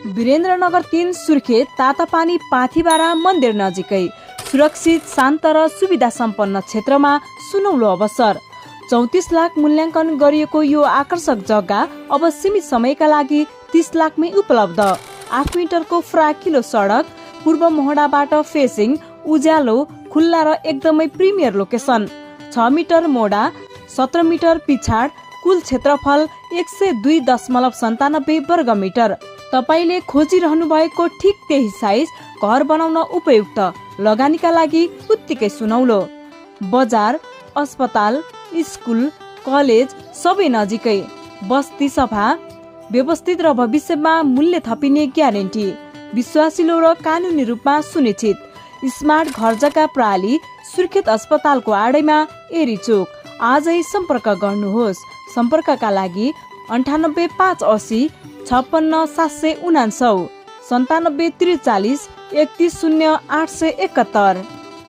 वीरेन्द्रनगर 3 सुर्खेत तातापानी पाथिबारा मन्दिर नजिकै सुरक्षित शान्त र सुविधा सम्पन्न क्षेत्रमा सुनौलो अवसर। 34 लाख मूल्याङ्कन गरिएको यो आकर्षक जग्गा अब सीमित समयका लागि 30 लाखमै उपलब्ध। 8 मिटरको फ्राकिलो सडक, पूर्व मोहडाबाट फेसिङ, उज्यालो, खुल्ला र एकदमै प्रिमियर लोकेसन। 6 मिटर मोडा, 17 मिटर पिछाड, कुल क्षेत्रफल 102.97 वर्ग मिटर। तपाईले खोजिरहनु भएको ठिक त्यही साइज घर बनाउन उपयुक्त, लगानीका लागि उत्तिकै सुनौलो। बजार, अस्पताल, स्कुल, कलेज सबै नजिकै। बस्ती सफा, व्यवस्थित र भविष्यमा मूल्य थपिने ग्यारेन्टी। विश्वासिलो र कानुनी रूपमा सुनिश्चित। स्मार्ट घर जग्गा प्रणाली सुर्खेत अस्पतालको आडैमा एरी चोक। आजै सम्पर्क गर्नुहोस्। सम्पर्कका लागि 98 580 56 749, 97 43 31 0 871।